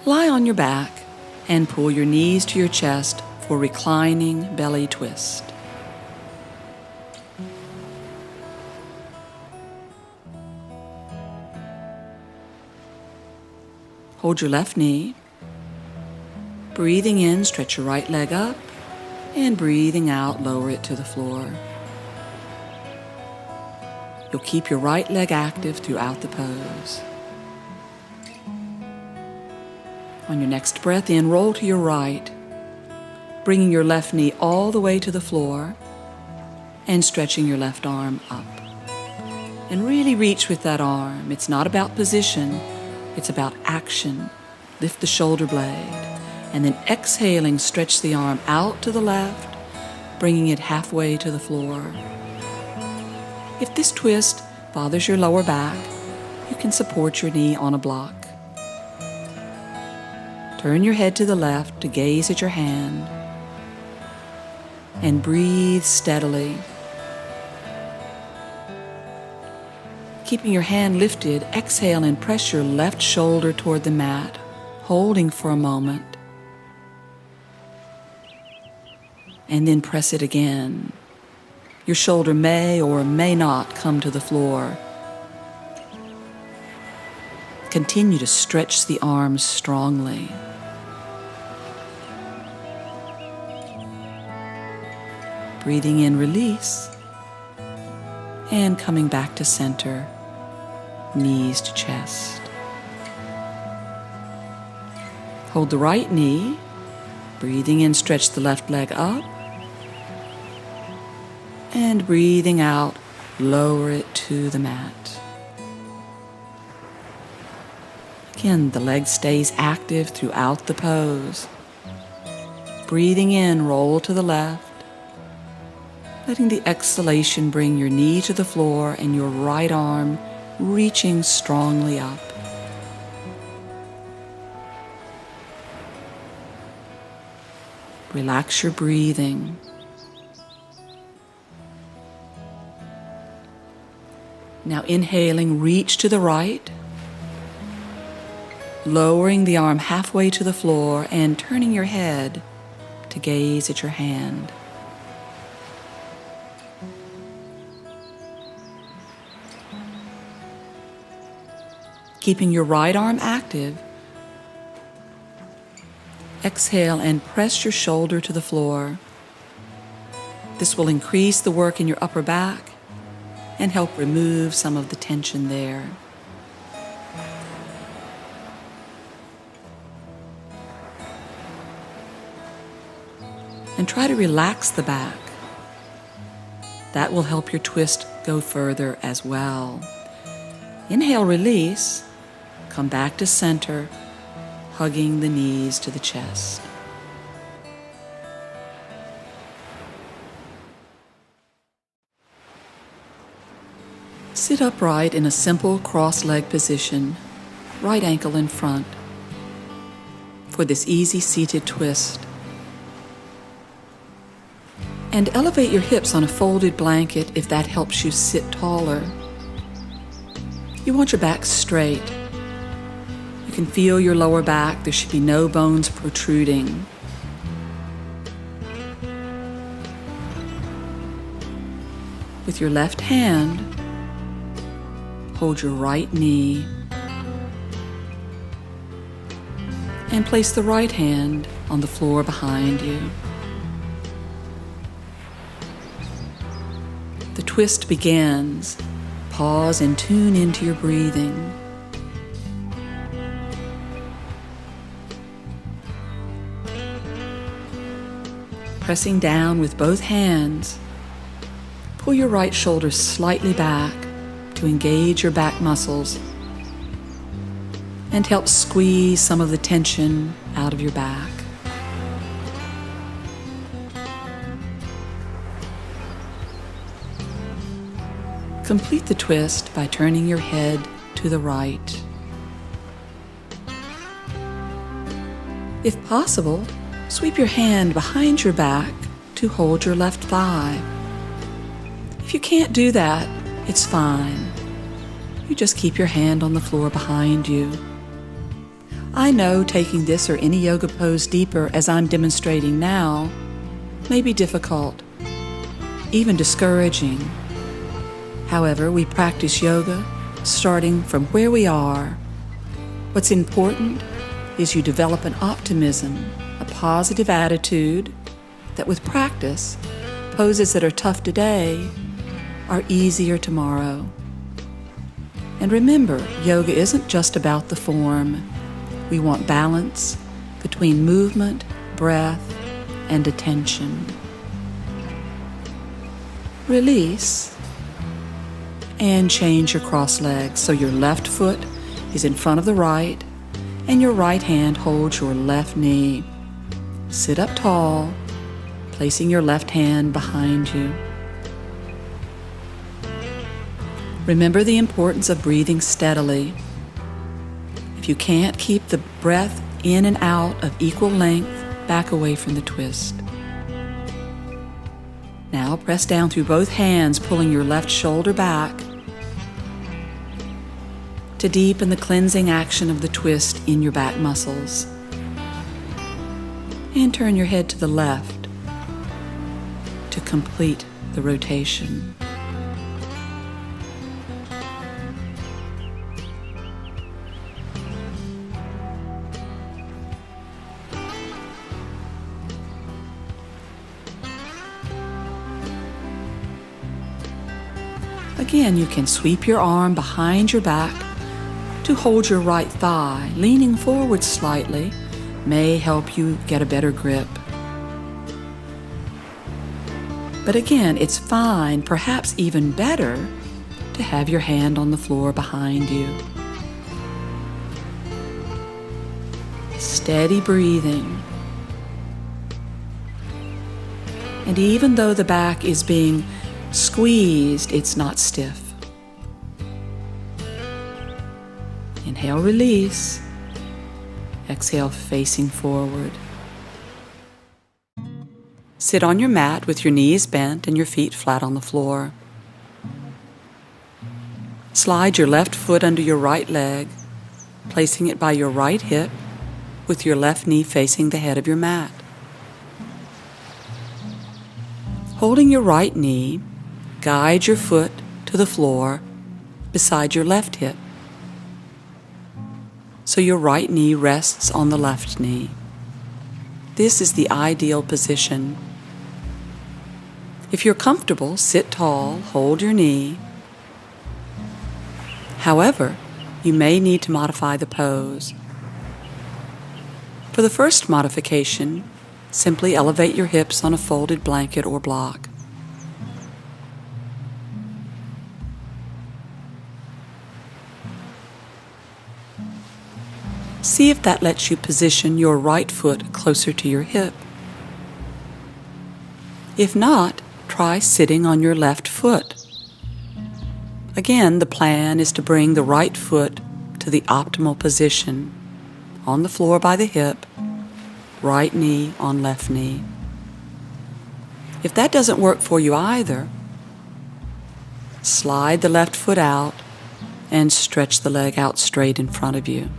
Lie on your back and pull your knees to your chest for reclining belly twist. Hold your left knee. Breathing in, stretch your right leg up, and breathing out, lower it to the floor. You'll keep your right leg active throughout the pose. On your next breath in, roll to your right, bringing your left knee all the way to the floor and stretching your left arm up. And really reach with that arm. It's not about position, it's about action. Lift the shoulder blade, and then exhaling, stretch the arm out to the left, bringing it halfway to the floor. If this twist bothers your lower back, you can support your knee on a block. Turn your head to the left to gaze at your hand and breathe steadily. Keeping your hand lifted, exhale and press your left shoulder toward the mat, holding for a moment. And then press it again. Your shoulder may or may not come to the floor. Continue to stretch the arms strongly. Breathing in, release, and coming back to center, knees to chest. Hold the right knee, breathing in, stretch the left leg up, and breathing out, lower it to the mat. Again, the leg stays active throughout the pose. Breathing in, roll to the left, letting the exhalation bring your knee to the floor and your right arm reaching strongly up. Relax your breathing. Now inhaling, reach to the right, lowering the arm halfway to the floor and turning your head to gaze at your hand. Keeping your right arm active, exhale and press your shoulder to the floor. This will increase the work in your upper back and help remove some of the tension there. And try to relax the back. That will help your twist go further as well. Inhale, release. Come back to center, hugging the knees to the chest. Sit upright in a simple cross-leg position, right ankle in front, for this easy seated twist. And elevate your hips on a folded blanket if that helps you sit taller. You want your back straight. You can feel your lower back. There should be no bones protruding. With your left hand, hold your right knee and place the right hand on the floor behind you. The twist begins. Pause and tune into your breathing. Pressing down with both hands, pull your right shoulder slightly back to engage your back muscles and help squeeze some of the tension out of your back. Complete the twist by turning your head to the right. If possible, sweep your hand behind your back to hold your left thigh. If you can't do that, it's fine. You just keep your hand on the floor behind you. I know taking this or any yoga pose deeper as I'm demonstrating now may be difficult, even discouraging. However, we practice yoga starting from where we are. What's important is you develop an optimism, a positive attitude that with practice, poses that are tough today are easier tomorrow. And remember, yoga isn't just about the form. We want balance between movement, breath, and attention. Release and change your cross legs so your left foot is in front of the right and your right hand holds your left knee. Sit up tall, placing your left hand behind you. Remember the importance of breathing steadily. If you can't keep the breath in and out of equal length, back away from the twist. Now press down through both hands, pulling your left shoulder back to deepen the cleansing action of the twist in your back muscles. And turn your head to the left to complete the rotation. Again, you can sweep your arm behind your back to hold your right thigh. Leaning forward slightly may help you get a better grip. But again, it's fine, perhaps even better, to have your hand on the floor behind you. Steady breathing. And even though the back is being squeezed, it's not stiff. Inhale, release. Exhale, facing forward. Sit on your mat with your knees bent and your feet flat on the floor. Slide your left foot under your right leg, placing it by your right hip with your left knee facing the head of your mat. Holding your right knee, guide your foot to the floor beside your left hip, so your right knee rests on the left knee. This is the ideal position. If you're comfortable, sit tall, hold your knee. However, you may need to modify the pose. For the first modification, simply elevate your hips on a folded blanket or block. See if that lets you position your right foot closer to your hip. If not, try sitting on your left foot. Again, the plan is to bring the right foot to the optimal position, on the floor by the hip, right knee on left knee. If that doesn't work for you either, slide the left foot out and stretch the leg out straight in front of you.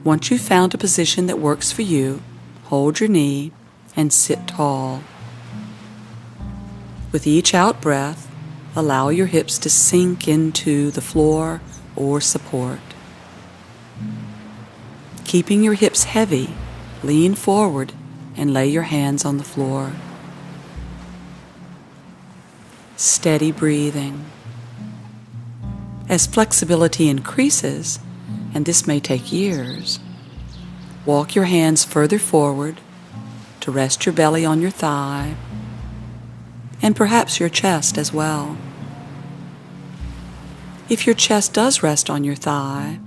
Once you've found a position that works for you, hold your knee and sit tall. With each out breath, allow your hips to sink into the floor or support. Keeping your hips heavy, lean forward and lay your hands on the floor. Steady breathing. As flexibility increases, and this may take years, walk your hands further forward to rest your belly on your thigh and perhaps your chest as well. If your chest does rest on your thigh,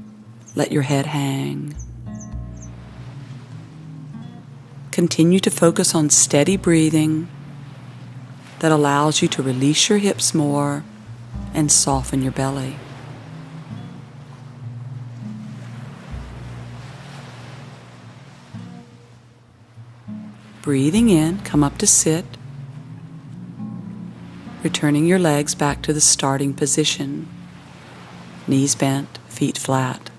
let your head hang. Continue to focus on steady breathing that allows you to release your hips more and soften your belly. Breathing in, come up to sit, returning your legs back to the starting position, knees bent, feet flat.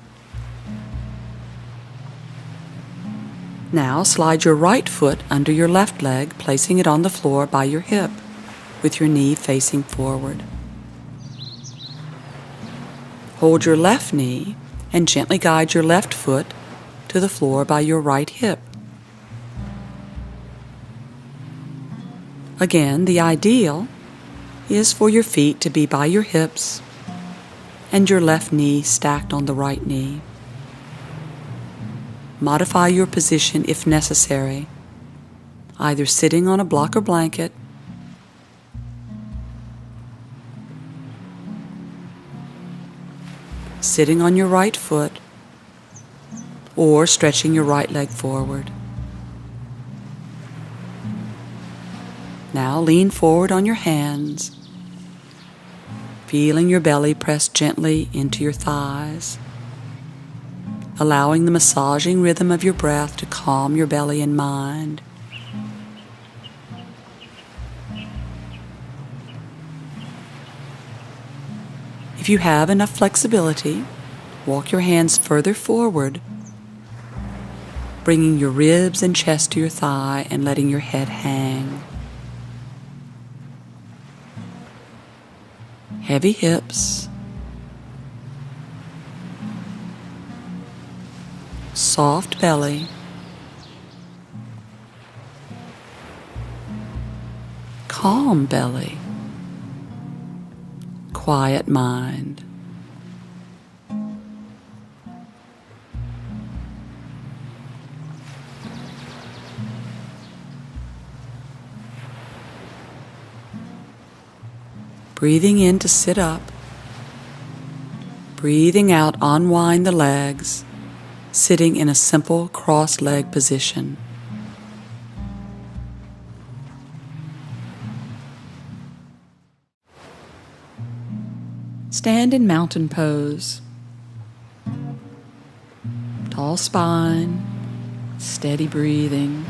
Now slide your right foot under your left leg, placing it on the floor by your hip, with your knee facing forward. Hold your left knee and gently guide your left foot to the floor by your right hip. Again, the ideal is for your feet to be by your hips and your left knee stacked on the right knee. Modify your position if necessary, either sitting on a block or blanket, sitting on your right foot, or stretching your right leg forward. Now lean forward on your hands, feeling your belly press gently into your thighs, allowing the massaging rhythm of your breath to calm your belly and mind. If you have enough flexibility, walk your hands further forward, bringing your ribs and chest to your thigh and letting your head hang. Heavy hips, soft belly, calm belly, quiet mind. Breathing in to sit up, breathing out, unwind the legs, sitting in a simple cross-leg position. Stand in mountain pose. Tall spine, steady breathing.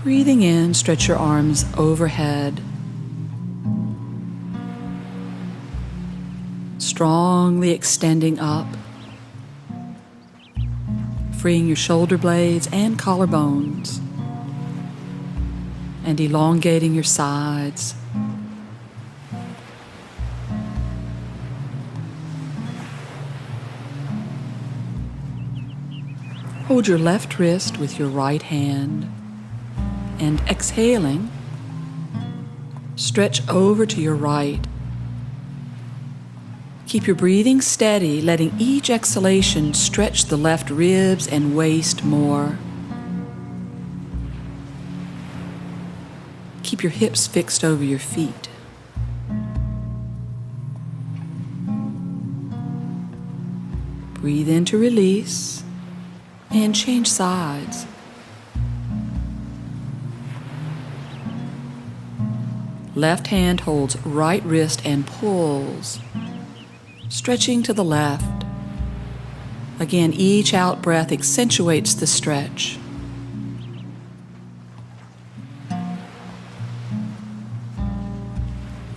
Breathing in, stretch your arms overhead. Strongly extending up, freeing your shoulder blades and collarbones, and elongating your sides. Hold your left wrist with your right hand, and exhaling, stretch over to your right. Keep your breathing steady, letting each exhalation stretch the left ribs and waist more. Keep your hips fixed over your feet. Breathe in to release and change sides. Left hand holds right wrist and pulls, stretching to the left. Again, each out breath accentuates the stretch.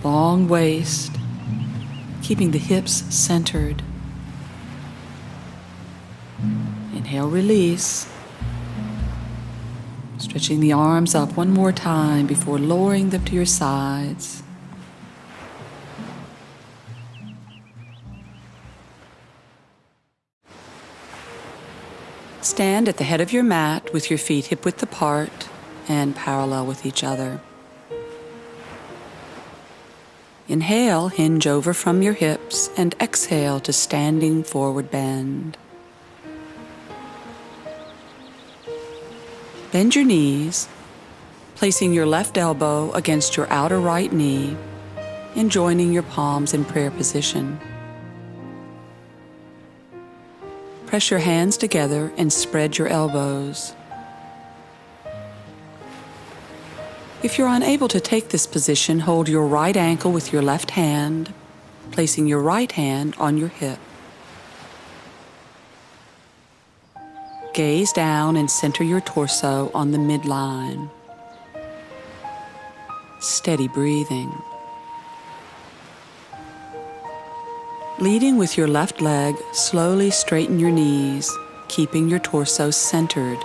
Long waist, keeping the hips centered. Inhale, release. Stretching the arms up one more time before lowering them to your sides. Stand at the head of your mat with your feet hip-width apart and parallel with each other. Inhale, hinge over from your hips, and exhale to standing forward bend. Bend your knees, placing your left elbow against your outer right knee and joining your palms in prayer position. Press your hands together and spread your elbows. If you're unable to take this position, hold your right ankle with your left hand, placing your right hand on your hip. Gaze down and center your torso on the midline. Steady breathing. Leading with your left leg, slowly straighten your knees, keeping your torso centered.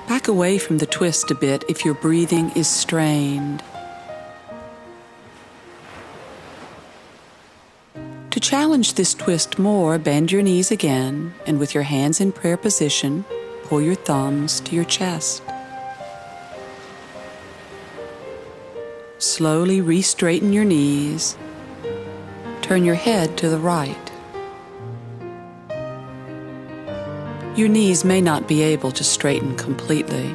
Back away from the twist a bit if your breathing is strained. To challenge this twist more, bend your knees again, and with your hands in prayer position, pull your thumbs to your chest. Slowly re-straighten your knees. Turn your head to the right. Your knees may not be able to straighten completely.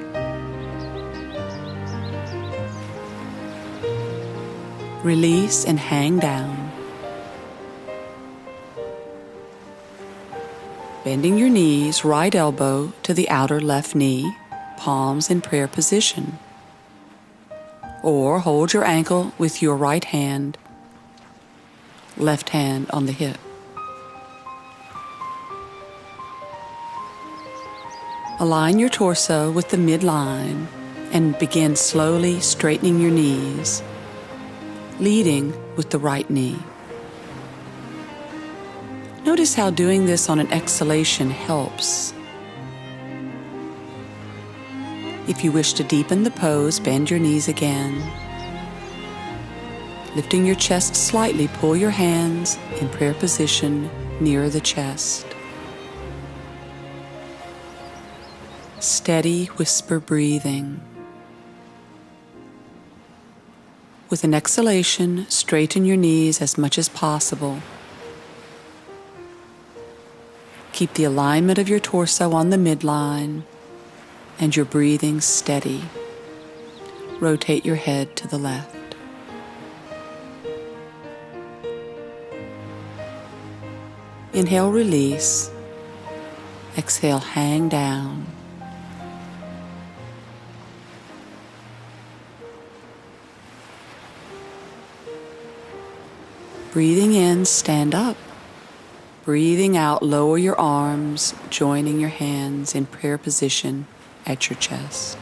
Release and hang down. Bending your knees, right elbow to the outer left knee, palms in prayer position. Or hold your ankle with your right hand, left hand on the hip. Align your torso with the midline and begin slowly straightening your knees, leading with the right knee. Notice how doing this on an exhalation helps. If you wish to deepen the pose, bend your knees again. Lifting your chest slightly, pull your hands in prayer position near the chest. Steady whisper breathing. With an exhalation, straighten your knees as much as possible. Keep the alignment of your torso on the midline and your breathing steady. Rotate your head to the left. Inhale, release. Exhale, hang down. Breathing in, stand up. Breathing out, lower your arms, joining your hands in prayer position at your chest.